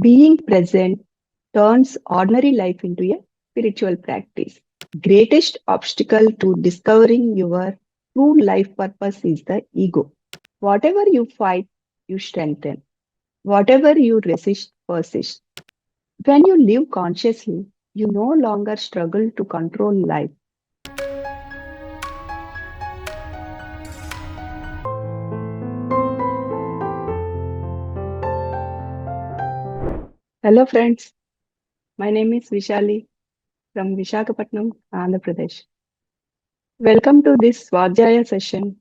Being present turns ordinary life into a spiritual practice. Greatest obstacle to discovering your true life purpose is the ego. Whatever you fight, you strengthen. Whatever you resist, persist. When you live consciously, you no longer struggle to control life. Hello, friends. My name is Vishali from Visakhapatnam, Andhra Pradesh. Welcome to this Swadhyaya session.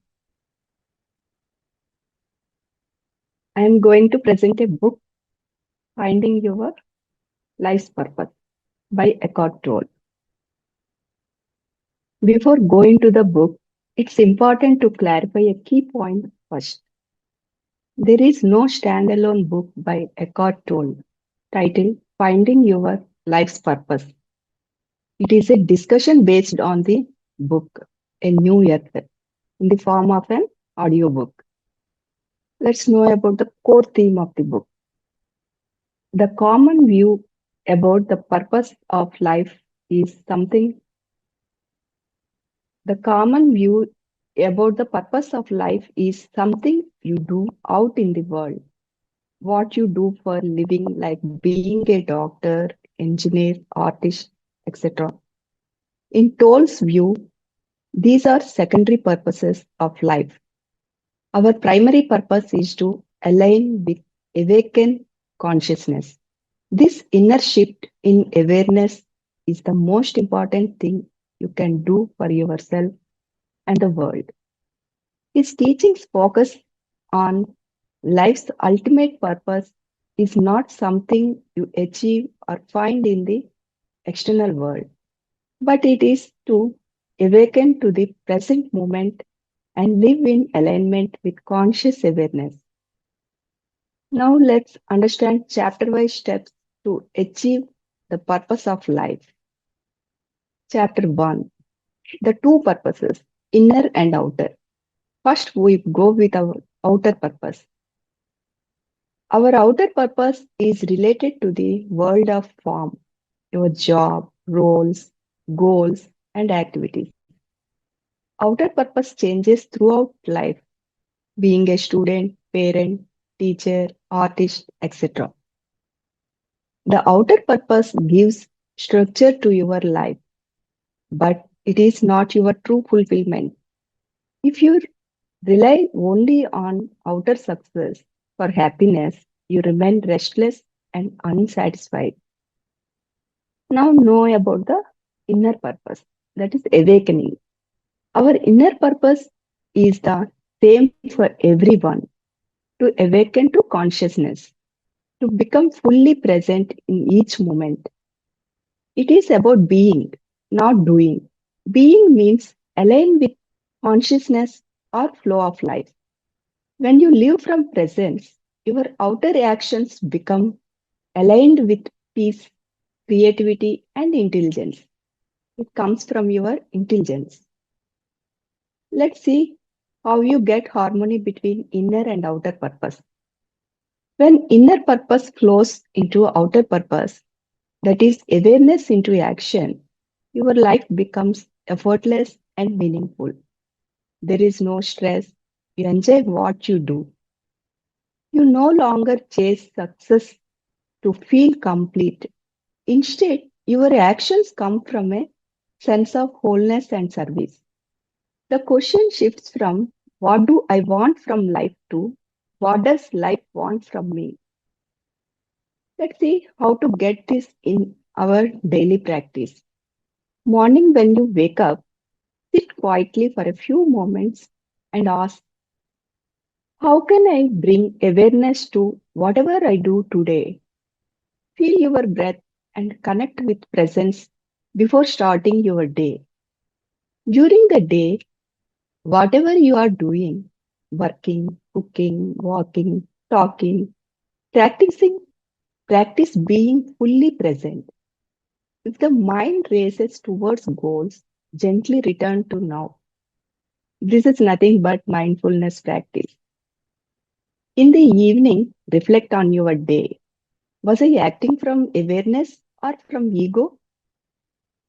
I am going to present a book, Finding Your Life's Purpose by Eckhart Tolle. Before going to the book, it's important to clarify a key point first. There is no standalone book by Eckhart Tolle titled Finding Your Life's Purpose. It is a discussion based on the book, A New Earth, in the form of an audiobook. Let's know about the core theme of the book. The common view about the purpose of life is something The common view about the purpose of life is something you do out in the world. What you do for living, like being a doctor, engineer, artist, etc. In Tolle's view, these are secondary purposes of life. Our primary purpose is to align with awakened consciousness. This inner shift in awareness is the most important thing you can do for yourself and the world. His teachings focus on life's ultimate purpose is not something you achieve or find in the external world, but it is to awaken to the present moment and live in alignment with conscious awareness. Now let's understand chapter wise steps to achieve the purpose of life. Chapter 1. The two purposes, inner and outer. First, we go with our outer purpose. Our outer purpose is related to the world of form, your job, roles, goals, and activities. Outer purpose changes throughout life, being a student, parent, teacher, artist, etc. The outer purpose gives structure to your life, but it is not your true fulfillment. If you rely only on outer success for happiness, you remain restless and unsatisfied. Now know about the inner purpose, that is awakening. Our inner purpose is the same for everyone, to awaken to consciousness, to become fully present in each moment. It is about being, not doing. Being means align with consciousness or flow of life. When you live from presence, your outer actions become aligned with peace, creativity, and intelligence. It comes from your intelligence. Let's see how you get harmony between inner and outer purpose. When inner purpose flows into outer purpose, that is awareness into action, your life becomes effortless and meaningful. There is no stress. You enjoy what you do. You no longer chase success to feel complete. Instead, your actions come from a sense of wholeness and service. The question shifts from what do I want from life to what does life want from me? Let's see how to get this in our daily practice. Morning, when you wake up, sit quietly for a few moments and ask, how can I bring awareness to whatever I do today? Feel your breath and connect with presence before starting your day. During the day, whatever you are doing, working, cooking, walking, talking, practicing, practice being fully present. If the mind races towards goals, gently return to now. This is nothing but mindfulness practice. In the evening, reflect on your day. Was I acting from awareness or from ego?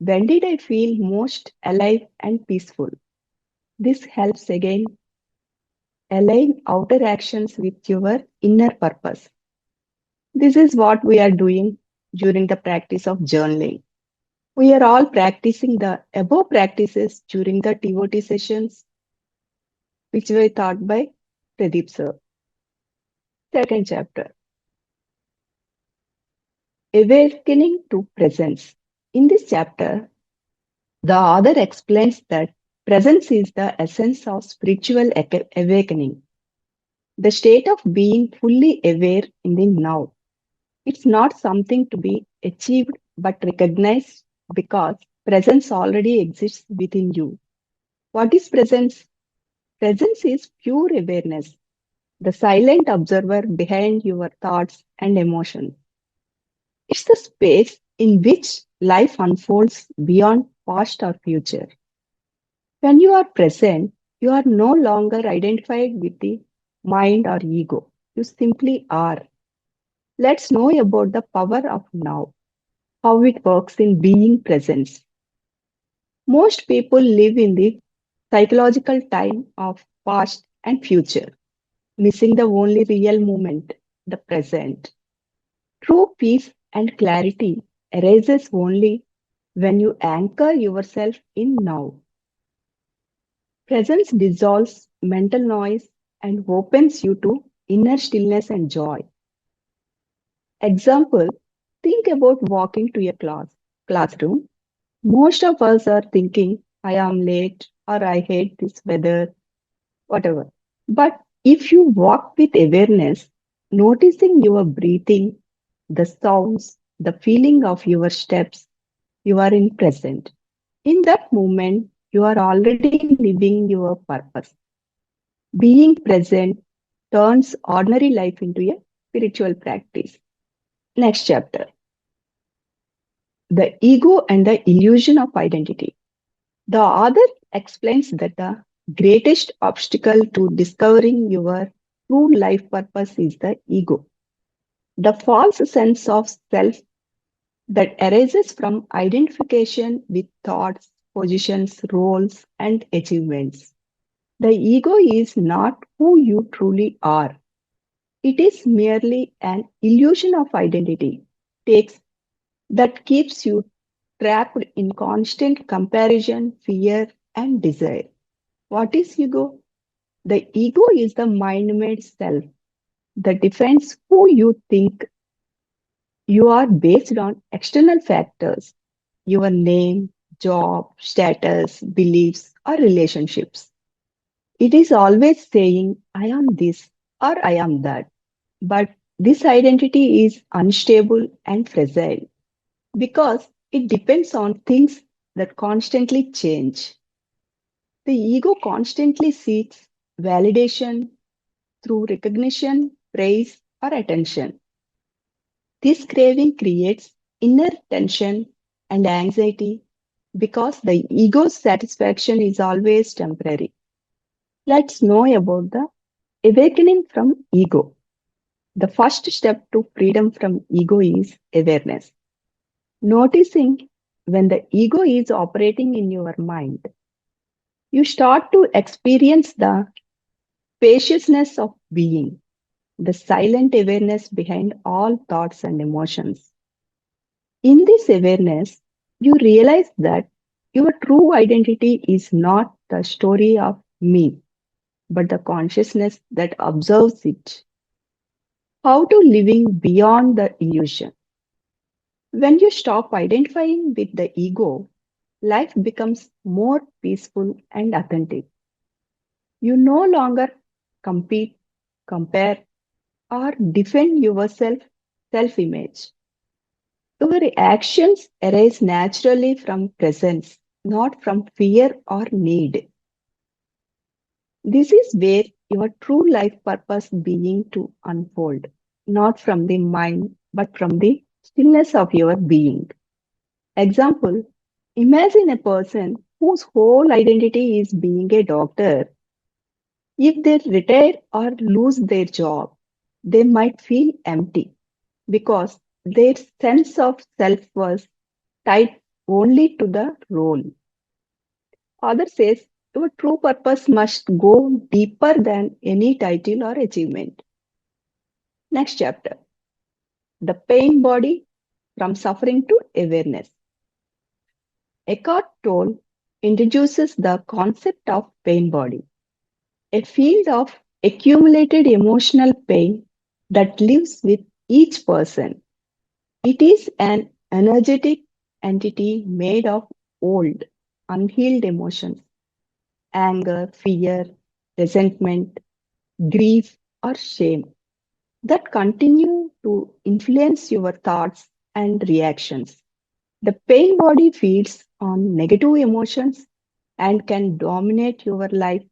When did I feel most alive and peaceful? This helps again align outer actions with your inner purpose. This is what we are doing during the practice of journaling. We are all practicing the above practices during the TOT sessions, which were taught by Pradeep sir. Second chapter, Awakening to Presence. In this chapter, the author explains that presence is the essence of spiritual awakening, the state of being fully aware in the now. It's not something to be achieved but recognized because presence already exists within you. What is presence? Presence is pure awareness, the silent observer behind your thoughts and emotions. It's the space in which life unfolds beyond past or future. When you are present, you are no longer identified with the mind or ego. You simply are. Let's know about the power of now, how it works in being present. Most people live in the psychological time of past and future, missing the only real moment, the present. True peace and clarity arises only when you anchor yourself in now. Presence dissolves mental noise and opens you to inner stillness and joy. Example, think about walking to a classroom. Most of us are thinking, I am late or I hate this weather, whatever. But if you walk with awareness, noticing your breathing, the sounds, the feeling of your steps, you are in present. In that moment, you are already living your purpose. Being present turns ordinary life into a spiritual practice. Next chapter, the ego and the illusion of identity. The author explains that the greatest obstacle to discovering your true life purpose is the ego, the false sense of self that arises from identification with thoughts, positions, roles, and achievements. The ego is not who you truly are. It is merely an illusion of identity takes that keeps you trapped in constant comparison, fear, and desire. What is ego? The ego is the mind made self that defines who you think you are based on external factors, your name, job, status, beliefs, or relationships. It is always saying, I am this or I am that. But this identity is unstable and fragile because it depends on things that constantly change. The ego constantly seeks validation through recognition, praise, or attention. This craving creates inner tension and anxiety because the ego's satisfaction is always temporary. Let's know about the awakening from ego. The first step to freedom from ego is awareness. Noticing when the ego is operating in your mind, you start to experience the spaciousness of being, the silent awareness behind all thoughts and emotions. In this awareness, you realize that your true identity is not the story of me, but the consciousness that observes it. How to living beyond the illusion. When you stop identifying with the ego, life becomes more peaceful and authentic. You no longer compete, compare, or defend yourself self image. Your actions arise naturally from presence, not from fear or need. This is where your true life purpose being to unfold, not from the mind, but from the stillness of your being. Example, imagine a person whose whole identity is being a doctor. If they retire or lose their job, they might feel empty. because their sense of self was tied only to the role. Author says your true purpose must go deeper than any title or achievement. Next chapter, the pain body from suffering to awareness. Eckhart Tolle introduces the concept of pain body, a field of accumulated emotional pain that lives with each person. It is an energetic entity made of old, unhealed emotions, anger, fear, resentment, grief, or shame that continue to influence your thoughts and reactions. The pain body feeds on negative emotions and can dominate your life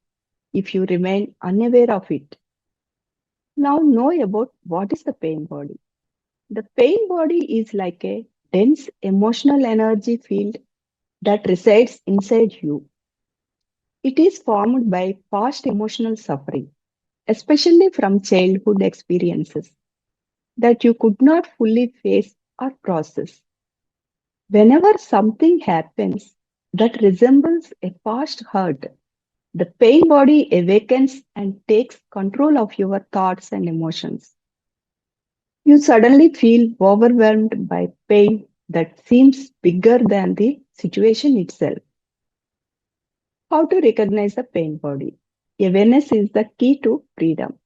if you remain unaware of it. Now, know about what is the pain body. The pain body is like a dense emotional energy field that resides inside you. It is formed by past emotional suffering, especially from childhood experiences that you could not fully face or process. Whenever something happens that resembles a past hurt, the pain body awakens and takes control of your thoughts and emotions. You suddenly feel overwhelmed by pain that seems bigger than the situation itself. How to recognize the pain body? Awareness is the key to freedom.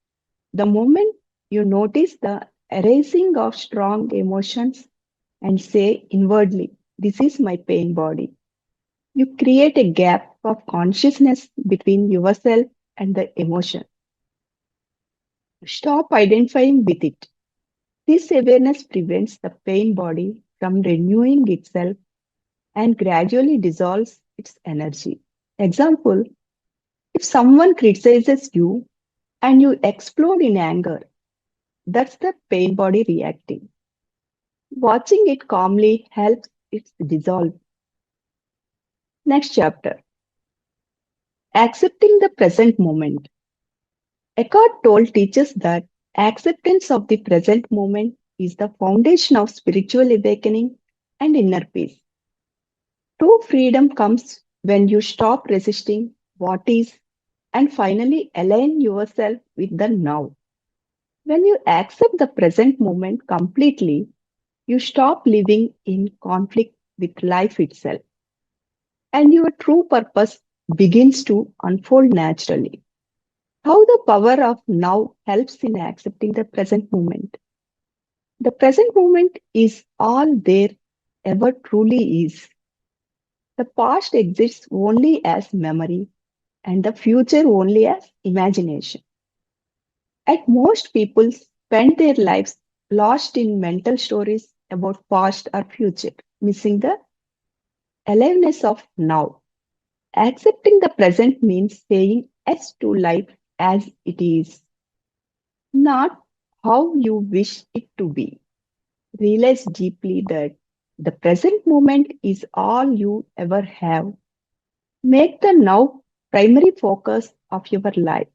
The moment you notice the arising of strong emotions and say inwardly, "This is my pain body," you create a gap of consciousness between yourself and the emotion. Stop identifying with it. This awareness prevents the pain body from renewing itself and gradually dissolves its energy. Example, if someone criticizes you and you explode in anger, that's the pain body reacting. Watching it calmly helps it dissolve. Next chapter, accepting the present moment. Eckhart Tolle teaches that acceptance of the present moment is the foundation of spiritual awakening and inner peace. True freedom comes when you stop resisting what is and finally align yourself with the now. When you accept the present moment completely, you stop living in conflict with life itself, and your true purpose begins to unfold naturally. How the power of now helps in accepting the present moment. The present moment is all there ever truly is. The past exists only as memory and the future only as imagination. At most people spend their lives lost in mental stories about past or future, missing the aliveness of now. Accepting the present means saying yes to life as it is, not how you wish it to be. Realize deeply that the present moment is all you ever have. Make the now primary focus of your life.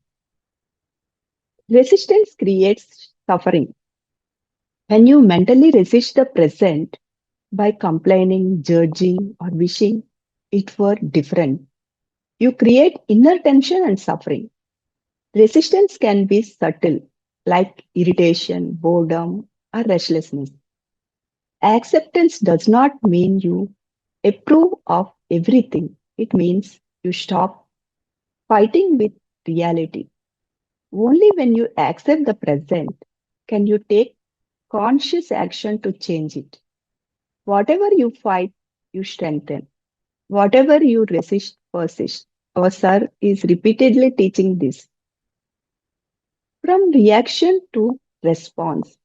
Resistance creates suffering. When you mentally resist the present by complaining, judging, or wishing it were different, you create inner tension and suffering. Resistance can be subtle, like irritation, boredom, or restlessness. Acceptance does not mean you approve of everything. It means you stop fighting with reality. Only when you accept the present can you take conscious action to change it. Whatever you fight, you strengthen. Whatever you resist, persist. Our sir is repeatedly teaching this. From reaction to response.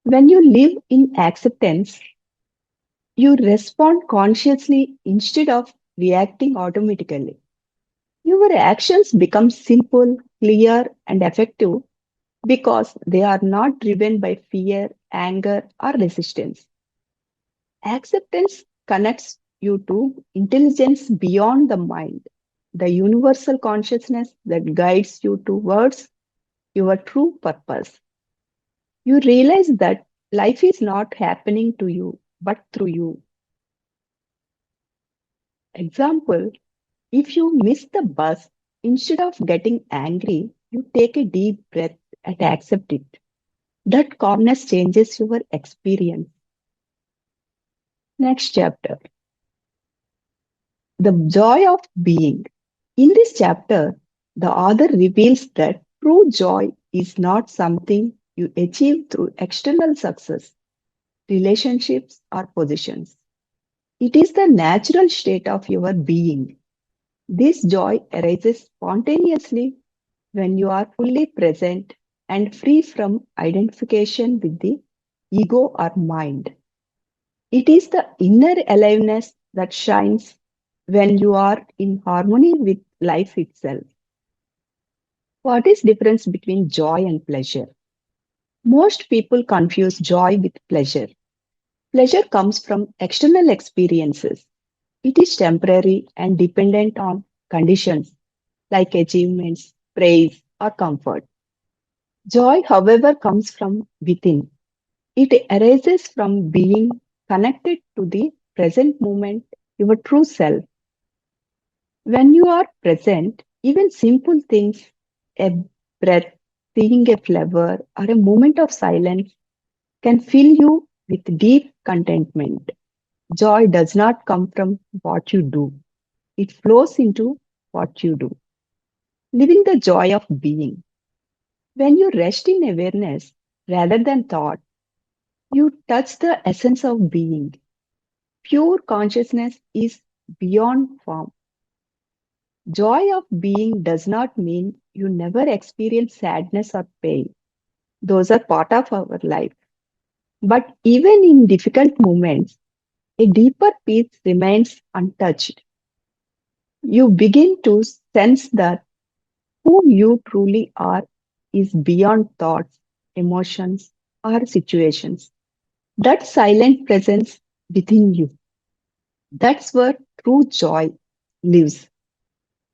When you live in acceptance, you respond consciously instead of reacting automatically. Your actions become simple, clear, and effective because they are not driven by fear, anger, or resistance. Acceptance connects you to intelligence beyond the mind, the universal consciousness that guides you towards your true purpose. You realize that Life is not happening to you, but through you. Example, if you miss the bus, instead of getting angry, you take a deep breath and accept it. That calmness changes your experience. Next chapter, the joy of being. In this chapter, the author reveals that true joy is not something you achieve through external success, relationships, or positions. It is the natural state of your being. This joy arises spontaneously when you are fully present and free from identification with the ego or mind. It is the inner aliveness that shines when you are in harmony with life itself. What is difference between joy and pleasure? Most people confuse joy with pleasure. Pleasure comes from external experiences. It is temporary and dependent on conditions like achievements, praise, or comfort. Joy, however, comes from within. It arises from being connected to the present moment, your true self. When you are present, even simple things, a breath, seeing a flower, or a moment of silence can fill you with deep contentment. Joy does not come from what you do, it flows into what you do. Living the joy of being. When you rest in awareness rather than thought, you touch the essence of being. Pure consciousness is beyond form. Joy of being does not mean you never experience sadness or pain. Those are part of our life. But even in difficult moments, a deeper peace remains untouched. You begin to sense that who you truly are is beyond thoughts, emotions, or situations. That silent presence within you. That's where true joy lives.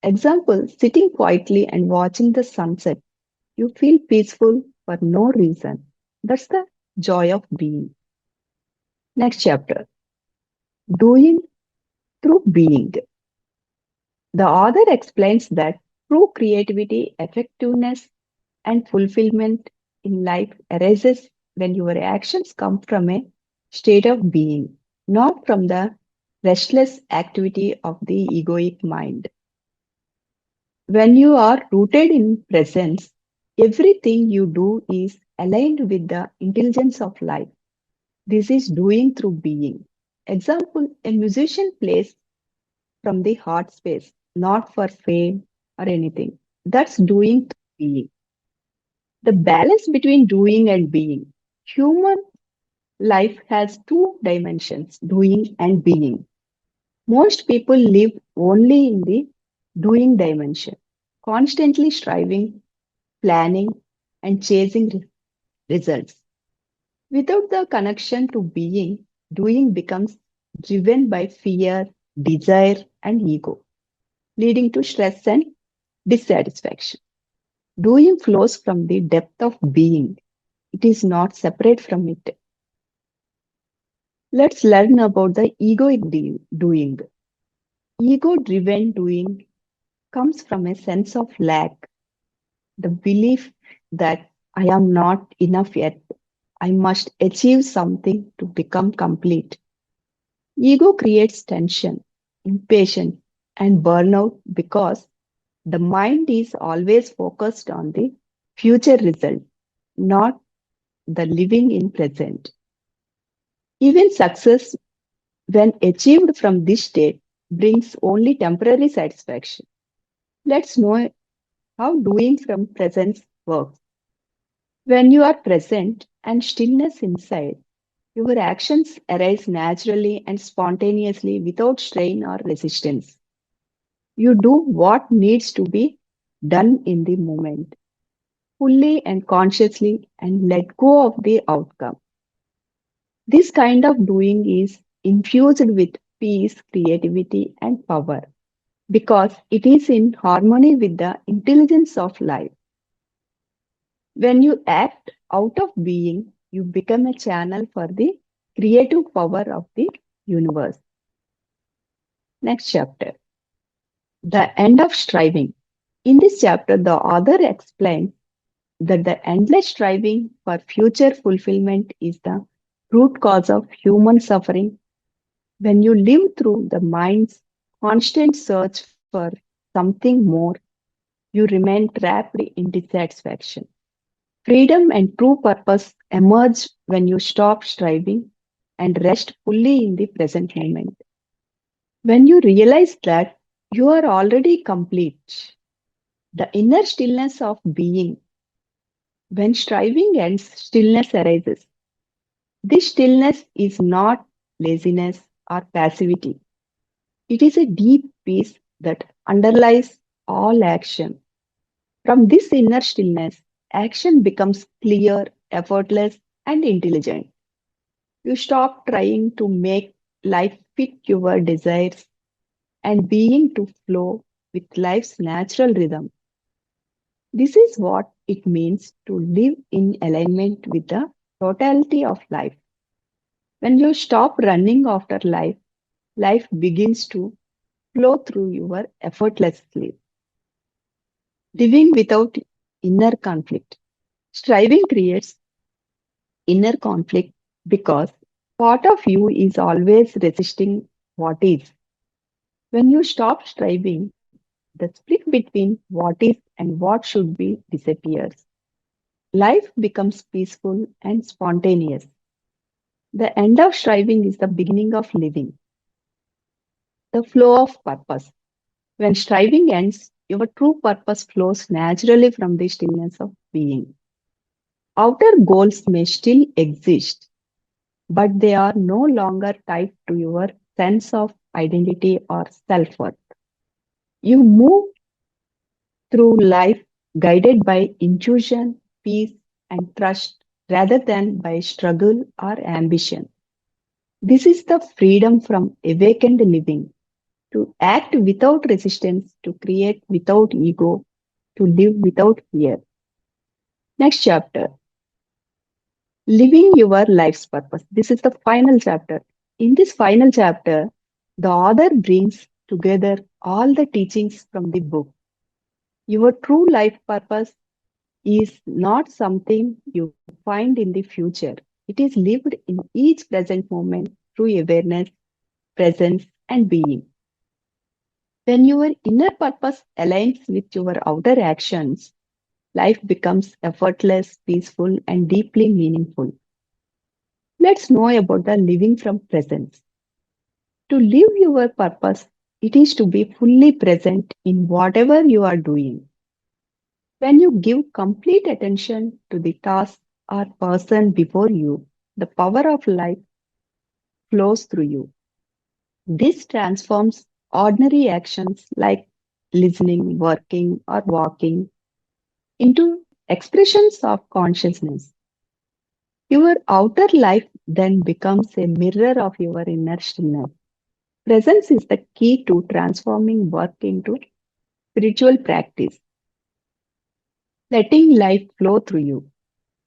Example, sitting quietly and watching the sunset. You feel peaceful for no reason. That's the joy of being. Next chapter, doing through being. The author explains that true creativity, effectiveness, and fulfillment in life arises when your actions come from a state of being, not from the restless activity of the egoic mind. When you are rooted in presence, everything you do is aligned with the intelligence of life. This is doing through being. Example, a musician plays from the heart space, not for fame or anything. That's doing through being. The balance between doing and being. Human life has two dimensions, doing and being. Most people live only in the doing dimension, constantly striving, planning, and chasing results. Without the connection to being, doing becomes driven by fear, desire, and ego, leading to stress and dissatisfaction. Doing flows from the depth of being. It is not separate from it. Let's learn about the egoic doing. Ego driven doing comes from a sense of lack, the belief that I am not enough yet. I must achieve something to become complete. Ego creates tension, impatience, and burnout because the mind is always focused on the future result, not the living in present. Even success, when achieved from this state, brings only temporary satisfaction. Let's know how doing from presence works. When you are present and stillness inside, your actions arise naturally and spontaneously without strain or resistance. You do what needs to be done in the moment, fully and consciously, and let go of the outcome. This kind of doing is infused with peace, creativity, and power because it is in harmony with the intelligence of life. When you act out of being, You become a channel for the creative power of the universe. Next chapter, the end of striving. In this chapter, the author explains that the endless striving for future fulfillment is the root cause of human suffering. When you live through the mind's constant search for something more, you remain trapped in dissatisfaction. Freedom and true purpose emerge when you stop striving and rest fully in the present moment. When you realize that you are already complete, the inner stillness of being, when striving ends, stillness arises. This stillness is not laziness or passivity. It is a deep peace that underlies all action. From this inner stillness, action becomes clear, effortless, and intelligent. You stop trying to make life fit your desires and being to flow with life's natural rhythm. This is what it means to live in alignment with the totality of life. When you stop running after life, life begins to flow through you effortlessly, living without inner conflict. Striving creates inner conflict because part of you is always resisting what is. When you stop striving, the split between what is and what should be disappears. Life becomes peaceful and spontaneous. The end of striving is the beginning of living, the flow of purpose. When striving ends, your true purpose flows naturally from the stillness of being. Outer goals may still exist, but they are no longer tied to your sense of identity or self worth. You move through life guided by intuition, peace, and trust rather than by struggle or ambition. This is the freedom from awakened living, to act without resistance, to create without ego, to live without fear. Next chapter, living your life's purpose. This is the final chapter. In this final chapter, the author brings together all the teachings from the book. Your true life purpose is not something you find in the future. It is lived in each present moment through awareness, presence, and being. When your inner purpose aligns with your outer actions, life becomes effortless, peaceful, and deeply meaningful. Let's know about the living from presence. To live your purpose, it is to be fully present in whatever you are doing. When you give complete attention to the task or person before you, the power of life flows through you. This transforms ordinary actions like listening, working, or walking into expressions of consciousness. Your outer life then becomes a mirror of your inner stillness. Presence is the key to transforming work into spiritual practice, letting life flow through you.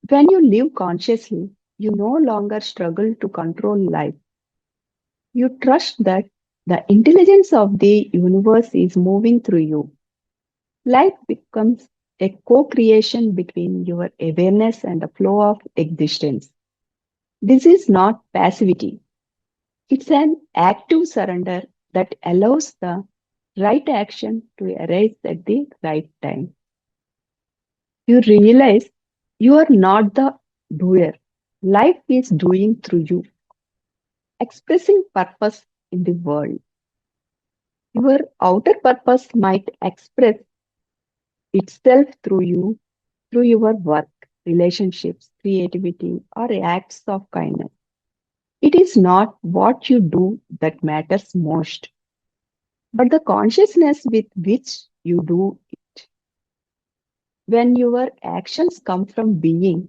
When you live consciously, you no longer struggle to control life. You trust that the intelligence of the universe is moving through you. Life becomes a co creation between your awareness and the flow of existence. This is not passivity, it's an active surrender that allows the right action to arise at the right time. You realize you are not the doer. Life is doing through you, expressing purpose in the world. Your outer purpose might express itself through you, through your work, relationships, creativity, or acts of kindness. It is not what you do that matters most, but the consciousness with which you do it. When your actions come from being,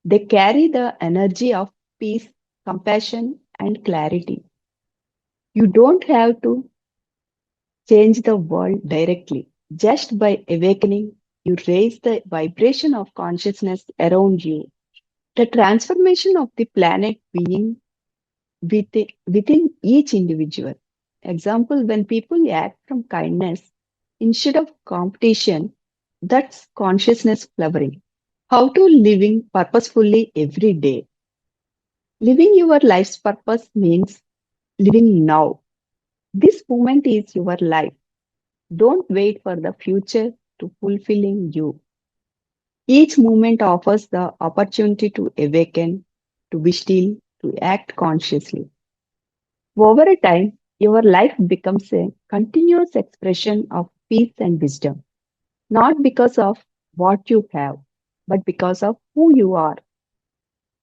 they carry the energy of peace, compassion, and clarity. You don't have to change the world directly. Just by awakening, you raise the vibration of consciousness around you. The transformation of the planet being within each individual. Example, when people act from kindness instead of competition, that's consciousness flowering. How to living purposefully every day. Living your life's purpose means living now. This moment is your life. Don't wait for the future to fulfilling you. Each moment offers the opportunity to awaken, to be still, to act consciously. Over a time, your life becomes a continuous expression of peace and wisdom, not because of what you have, but because of who you are.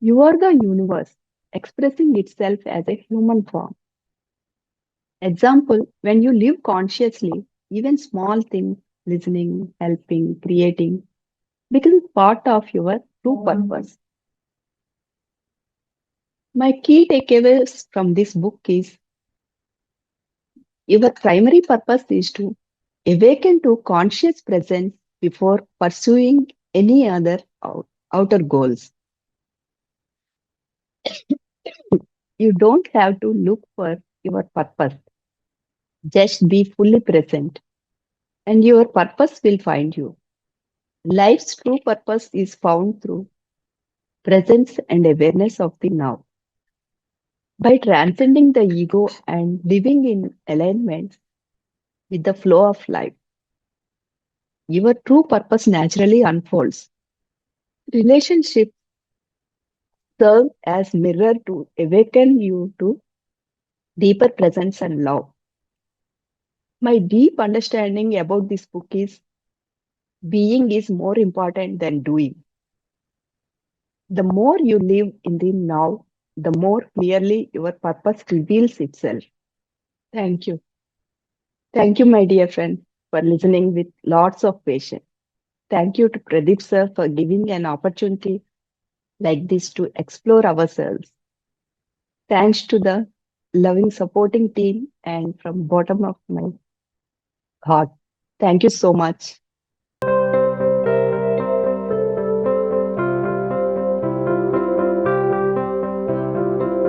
You are the universe expressing itself as a human form. Example, when you live consciously, even small things, listening, helping, creating, become part of your true purpose. My key takeaways from this book is your primary purpose is to awaken to conscious presence before pursuing any other outer goals. You don't have to look for your purpose. Just be fully present, and your purpose will find you. Life's true purpose is found through presence and awareness of the now. By transcending the ego and living in alignment with the flow of life, your true purpose naturally unfolds. Relationships serve as mirror to awaken you to deeper presence and love. My deep understanding about this book is being is more important than doing. The more you live in the now, the more clearly your purpose reveals itself. Thank you. Thank you, my dear friend, for listening with lots of patience. Thank you to Pradeep sir for giving an opportunity like this to explore ourselves. Thanks to the loving supporting team and from bottom of my heart. Thank you so much.